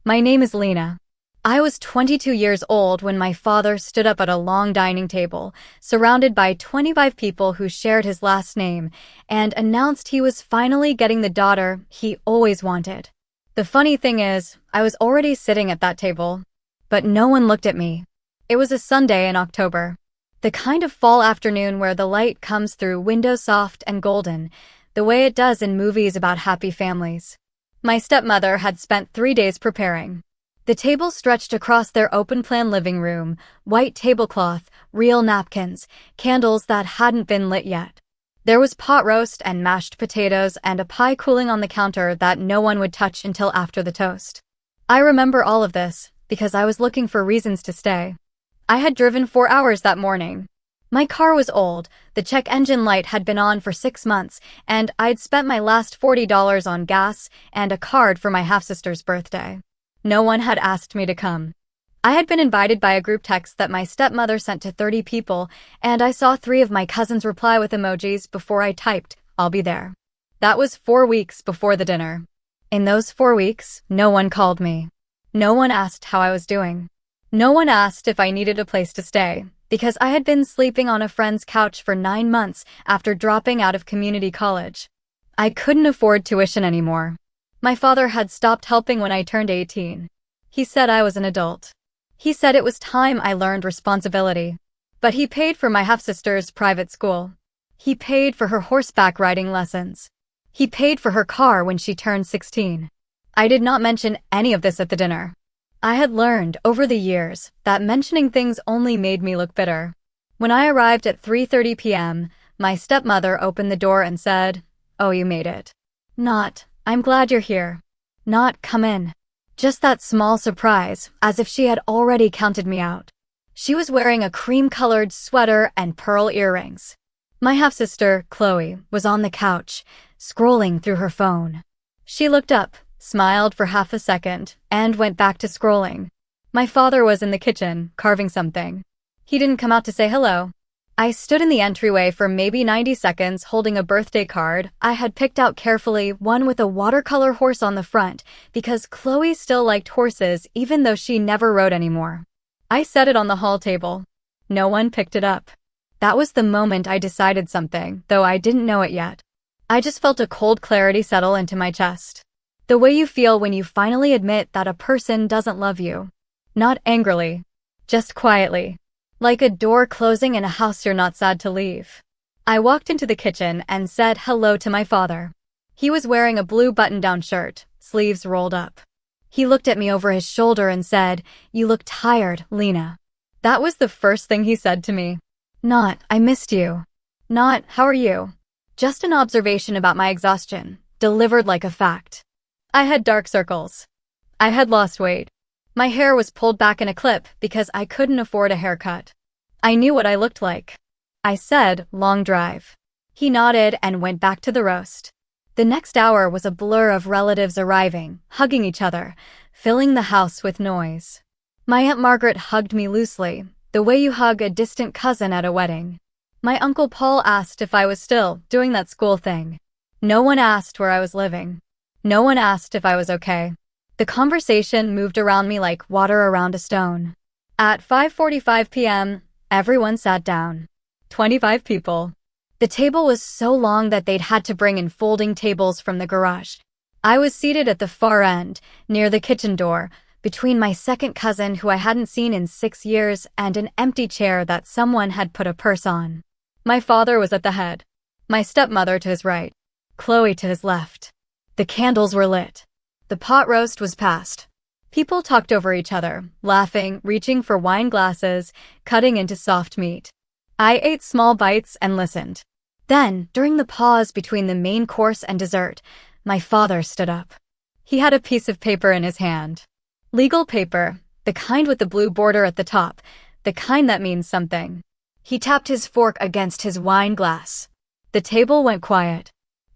My name is Lena. I was 22 years old when my father stood up at a long dining table, surrounded by 25 people who shared his last name, and announced he was finally getting the daughter he always wanted. The funny thing is, I was already sitting at that table, but no one looked at me. It was a Sunday in October. The kind of fall afternoon where the light comes through windows soft and golden, the way it does in movies about happy families. My stepmother had spent 3 days preparing. The table stretched across their open-plan living room, white tablecloth, real napkins, candles that hadn't been lit yet. There was pot roast and mashed potatoes and a pie cooling on the counter that no one would touch until after the toast. I remember all of this because I was looking for reasons to stay. I had driven 4 hours that morning. My car was old, the check engine light had been on for 6 months, and I'd spent my last $40 on gas and a card for my half-sister's birthday. No one had asked me to come. I had been invited by a group text that my stepmother sent to 30 people, and I saw 3 of my cousins reply with emojis before I typed, "I'll be there." That was 4 weeks before the dinner. In those 4 weeks, no one called me. No one asked how I was doing. No one asked if I needed a place to stay, because I had been sleeping on a friend's couch for 9 months after dropping out of community college. I couldn't afford tuition anymore. My father had stopped helping when I turned 18. He said I was an adult. He said it was time I learned responsibility. But he paid for my half-sister's private school. He paid for her horseback riding lessons. He paid for her car when she turned 16. I did not mention any of this at the dinner. I had learned, over the years, that mentioning things only made me look bitter. When I arrived at 3:30 p.m., my stepmother opened the door and said, "Oh, you made it." Not, "I'm glad you're here." Not, "Come in." Just that small surprise, as if she had already counted me out. She was wearing a cream-colored sweater and pearl earrings. My half-sister, Chloe, was on the couch, scrolling through her phone. She looked up, smiled for half a second, and went back to scrolling. My father was in the kitchen, carving something. He didn't come out to say hello. I stood in the entryway for maybe 90 seconds holding a birthday card I had picked out carefully, one with a watercolor horse on the front, because Chloe still liked horses even though she never rode anymore. I set it on the hall table. No one picked it up. That was the moment I decided something, though I didn't know it yet. I just felt a cold clarity settle into my chest. The way you feel when you finally admit that a person doesn't love you. Not angrily, just quietly. Like a door closing in a house you're not sad to leave. I walked into the kitchen and said hello to my father. He was wearing a blue button-down shirt, sleeves rolled up. He looked at me over his shoulder and said, "You look tired, Lena." That was the first thing he said to me. Not, "I missed you." Not, "How are you?" Just an observation about my exhaustion, delivered like a fact. I had dark circles. I had lost weight. My hair was pulled back in a clip because I couldn't afford a haircut. I knew what I looked like. I said, "Long drive." He nodded and went back to the roast. The next hour was a blur of relatives arriving, hugging each other, filling the house with noise. My Aunt Margaret hugged me loosely, the way you hug a distant cousin at a wedding. My Uncle Paul asked if I was still doing that school thing. No one asked where I was living. No one asked if I was okay. The conversation moved around me like water around a stone. At 5:45 p.m., everyone sat down. 25 people. The table was so long that they'd had to bring in folding tables from the garage. I was seated at the far end, near the kitchen door, between my second cousin who I hadn't seen in 6 years and an empty chair that someone had put a purse on. My father was at the head. My stepmother to his right. Chloe to his left. The candles were lit. The pot roast was passed. People talked over each other, laughing, reaching for wine glasses, cutting into soft meat. I ate small bites and listened. Then, during the pause between the main course and dessert, my father stood up. He had a piece of paper in his hand. Legal paper, the kind with the blue border at the top, the kind that means something. He tapped his fork against his wine glass. The table went quiet.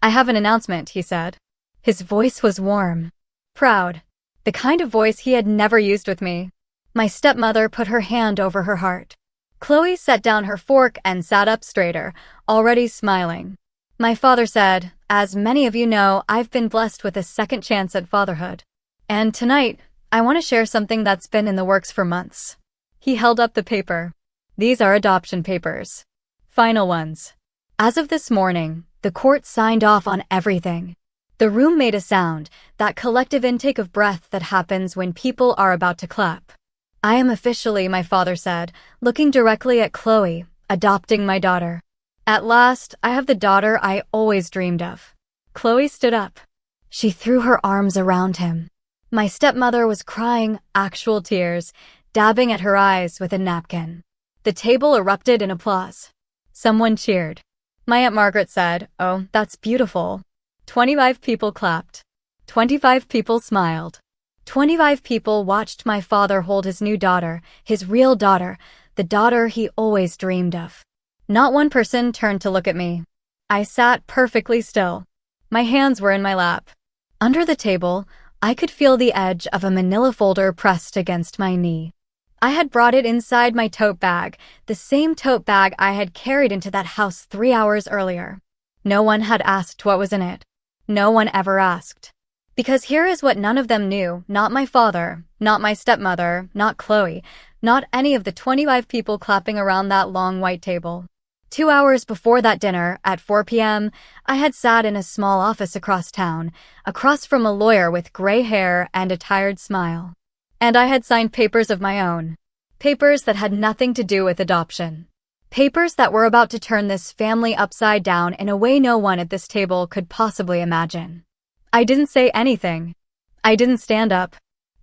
"I have an announcement," he said. His voice was warm, proud, the kind of voice he had never used with me. My stepmother put her hand over her heart. Chloe set down her fork and sat up straighter, already smiling. My father said, "As many of you know, I've been blessed with a second chance at fatherhood. And tonight, I want to share something that's been in the works for months. He held up the paper. These are adoption papers. Final ones. As of this morning, the court signed off on everything. The room made a sound, that collective intake of breath that happens when people are about to clap. I am officially, my father said, looking directly at Chloe, adopting my daughter. At last, I have the daughter I always dreamed of. Chloe stood up. She threw her arms around him. My stepmother was crying actual tears, dabbing at her eyes with a napkin. The table erupted in applause. Someone cheered. My Aunt Margaret said, "Oh, that's beautiful." 25 people clapped. 25 people smiled. 25 people watched my father hold his new daughter, his real daughter, the daughter he always dreamed of. Not one person turned to look at me. I sat perfectly still. My hands were in my lap. Under the table, I could feel the edge of a manila folder pressed against my knee. I had brought it inside my tote bag, the same tote bag I had carried into that house 3 hours earlier. No one had asked what was in it. No one ever asked. Because here is what none of them knew, not my father, not my stepmother, not Chloe, not any of the 25 people clapping around that long white table. 2 hours before that dinner, at 4 p.m., I had sat in a small office across town, across from a lawyer with gray hair and a tired smile. And I had signed papers of my own. Papers that had nothing to do with adoption. Papers that were about to turn this family upside down in a way no one at this table could possibly imagine. I didn't say anything. I didn't stand up.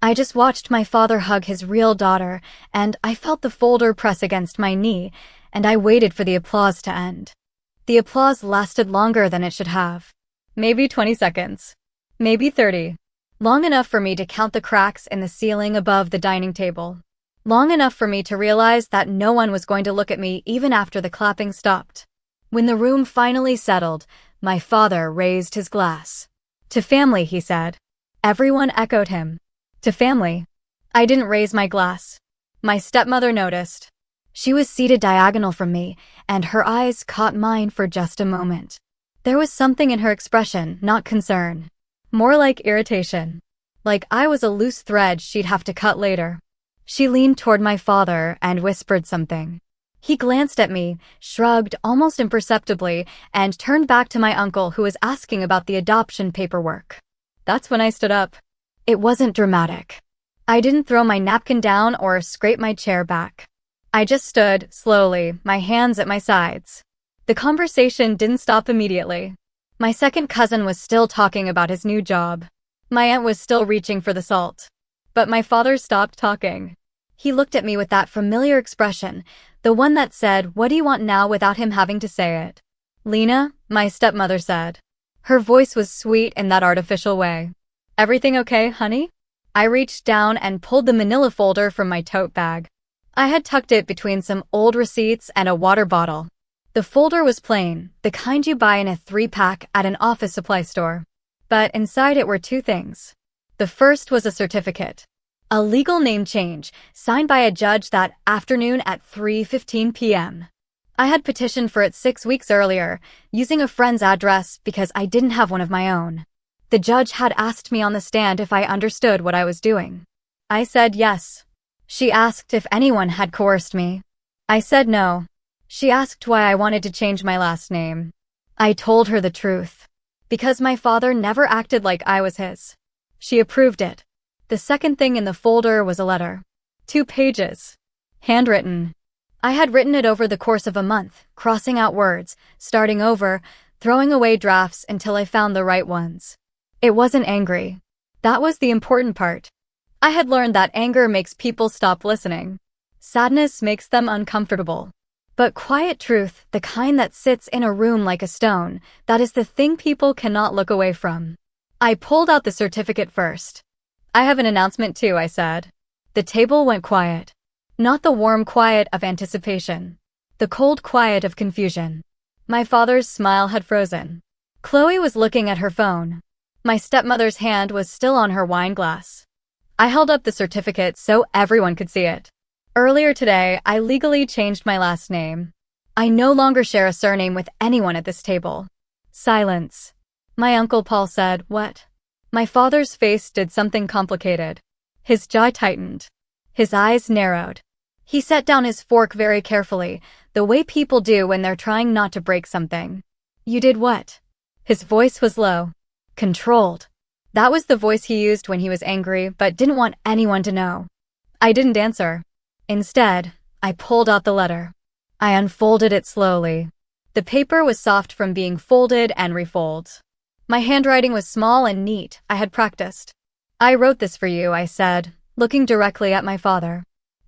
I just watched my father hug his real daughter, and I felt the folder press against my knee, and I waited for the applause to end. The applause lasted longer than it should have. Maybe 20 seconds. Maybe 30. Long enough for me to count the cracks in the ceiling above the dining table. Long enough for me to realize that no one was going to look at me even after the clapping stopped. When the room finally settled, my father raised his glass. "To family," he said. Everyone echoed him. "To family." I didn't raise my glass. My stepmother noticed. She was seated diagonal from me, and her eyes caught mine for just a moment. There was something in her expression, not concern. More like irritation. Like I was a loose thread she'd have to cut later. She leaned toward my father and whispered something. He glanced at me, shrugged almost imperceptibly, and turned back to my uncle who was asking about the adoption paperwork. That's when I stood up. It wasn't dramatic. I didn't throw my napkin down or scrape my chair back. I just stood, slowly, my hands at my sides. The conversation didn't stop immediately. My second cousin was still talking about his new job. My aunt was still reaching for the salt. But my father stopped talking. He looked at me with that familiar expression, the one that said, "What do you want now?" without him having to say it. "Lena," my stepmother said. Her voice was sweet in that artificial way. "Everything okay, honey?" I reached down and pulled the manila folder from my tote bag. I had tucked it between some old receipts and a water bottle. The folder was plain, the kind you buy in a 3-pack at an office supply store. But inside it were 2 things. The first was a certificate. A legal name change, signed by a judge that afternoon at 3:15 p.m. I had petitioned for it 6 weeks earlier, using a friend's address because I didn't have one of my own. The judge had asked me on the stand if I understood what I was doing. I said yes. She asked if anyone had coerced me. I said no. She asked why I wanted to change my last name. I told her the truth. Because my father never acted like I was his. She approved it. The second thing in the folder was a letter. 2 pages. Handwritten. I had written it over the course of a month, crossing out words, starting over, throwing away drafts until I found the right ones. It wasn't angry. That was the important part. I had learned that anger makes people stop listening. Sadness makes them uncomfortable. But quiet truth, the kind that sits in a room like a stone, that is the thing people cannot look away from. I pulled out the certificate first. "I have an announcement too," I said. The table went quiet. Not the warm quiet of anticipation. The cold quiet of confusion. My father's smile had frozen. Chloe was looking at her phone. My stepmother's hand was still on her wine glass. I held up the certificate so everyone could see it. Earlier today, I legally changed my last name. I no longer share a surname with anyone at this table. Silence. My Uncle Paul said, "What?" My father's face did something complicated. His jaw tightened. His eyes narrowed. He set down his fork very carefully, the way people do when they're trying not to break something. You did what? His voice was low. Controlled. That was the voice he used when he was angry but didn't want anyone to know. I didn't answer. Instead, I pulled out the letter. I unfolded it slowly. The paper was soft from being folded and refolded. My handwriting was small and neat. I had practiced. I wrote this for you, I said, looking directly at my father.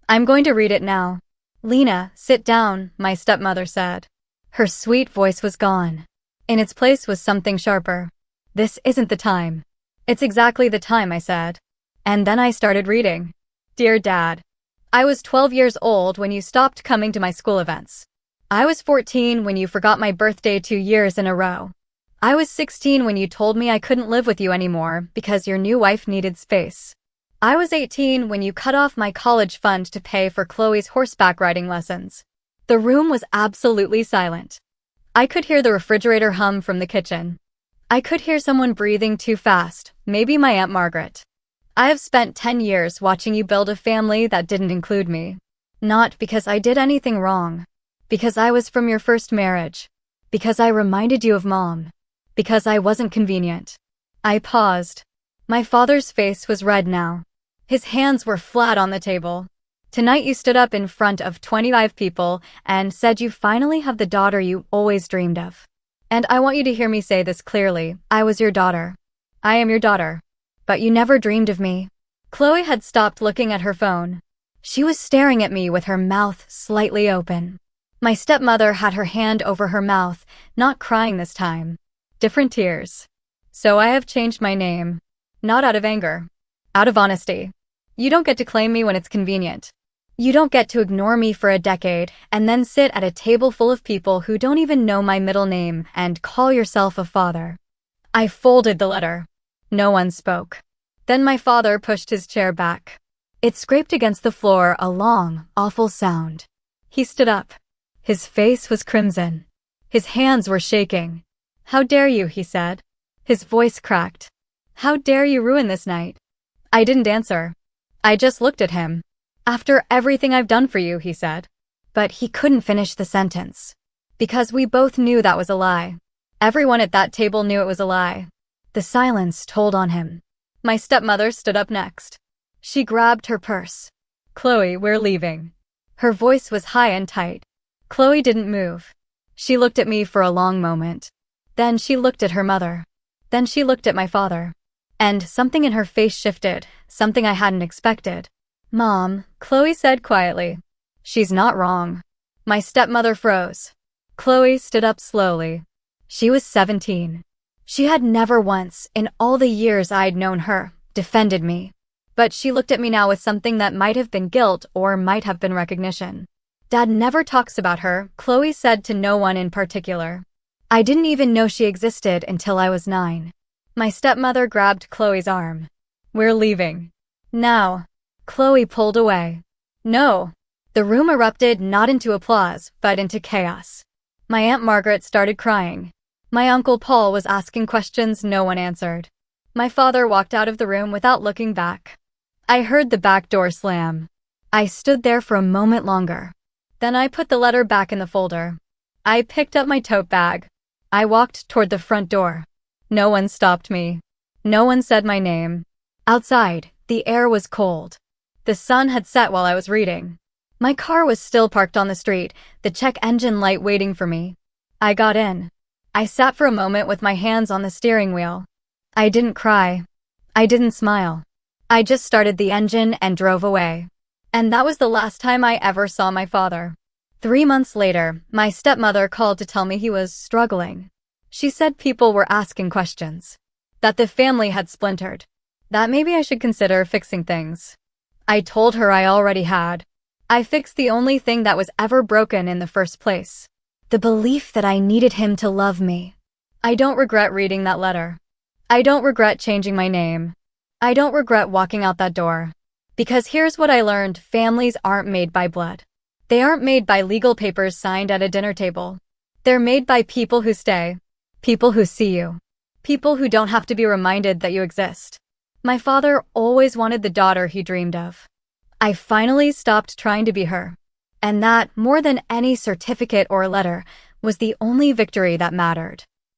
I'm going to read it now. Lena, sit down, my stepmother said. Her sweet voice was gone. In its place was something sharper. This isn't the time. It's exactly the time, I said. And then I started reading. Dear Dad, I was 12 years old when you stopped coming to my school events. I was 14 when you forgot my birthday 2 years in a row. I was 16 when you told me I couldn't live with you anymore because your new wife needed space. I was 18 when you cut off my college fund to pay for Chloe's horseback riding lessons. The room was absolutely silent. I could hear the refrigerator hum from the kitchen. I could hear someone breathing too fast, maybe my Aunt Margaret. I have spent 10 years watching you build a family that didn't include me. Not because I did anything wrong. Because I was from your first marriage. Because I reminded you of Mom. Because I wasn't convenient. I paused. My father's face was red now. His hands were flat on the table. Tonight you stood up in front of 25 people and said you finally have the daughter you always dreamed of. And I want you to hear me say this clearly. I was your daughter. I am your daughter. But you never dreamed of me. Chloe had stopped looking at her phone. She was staring at me with her mouth slightly open. My stepmother had her hand over her mouth, not crying this time. Different tears. So I have changed my name. Not out of anger. Out of honesty. You don't get to claim me when it's convenient. You don't get to ignore me for a decade and then sit at a table full of people who don't even know my middle name and call yourself a father. I folded the letter. No one spoke. Then my father pushed his chair back. It scraped against the floor, a long, awful sound. He stood up. His face was crimson. His hands were shaking. How dare you, he said. His voice cracked. How dare you ruin this night? I didn't answer. I just looked at him. After everything I've done for you, he said. But he couldn't finish the sentence. Because we both knew that was a lie. Everyone at that table knew it was a lie. The silence told on him. My stepmother stood up next. She grabbed her purse. Chloe, we're leaving. Her voice was high and tight. Chloe didn't move. She looked at me for a long moment. Then she looked at her mother. Then she looked at my father. And something in her face shifted, something I hadn't expected. Mom, Chloe said quietly. She's not wrong. My stepmother froze. Chloe stood up slowly. She was 17. She had never once, in all the years I'd known her, defended me. But she looked at me now with something that might have been guilt or might have been recognition. Dad never talks about her, Chloe said to no one in particular. I didn't even know she existed until I was 9. My stepmother grabbed Chloe's arm. We're leaving. Now. Chloe pulled away. No. The room erupted not into applause, but into chaos. My Aunt Margaret started crying. My Uncle Paul was asking questions no one answered. My father walked out of the room without looking back. I heard the back door slam. I stood there for a moment longer. Then I put the letter back in the folder. I picked up my tote bag. I walked toward the front door. No one stopped me. No one said my name. Outside, the air was cold. The sun had set while I was reading. My car was still parked on the street, the check engine light waiting for me. I got in. I sat for a moment with my hands on the steering wheel. I didn't cry. I didn't smile. I just started the engine and drove away. And that was the last time I ever saw my father. 3 months later, my stepmother called to tell me he was struggling. She said people were asking questions. That the family had splintered. That maybe I should consider fixing things. I told her I already had. I fixed the only thing that was ever broken in the first place. The belief that I needed him to love me. I don't regret reading that letter. I don't regret changing my name. I don't regret walking out that door. Because here's what I learned: families aren't made by blood. They aren't made by legal papers signed at a dinner table. They're made by people who stay. People who see you. People who don't have to be reminded that you exist. My father always wanted the daughter he dreamed of. I finally stopped trying to be her. And that, more than any certificate or letter, was the only victory that mattered.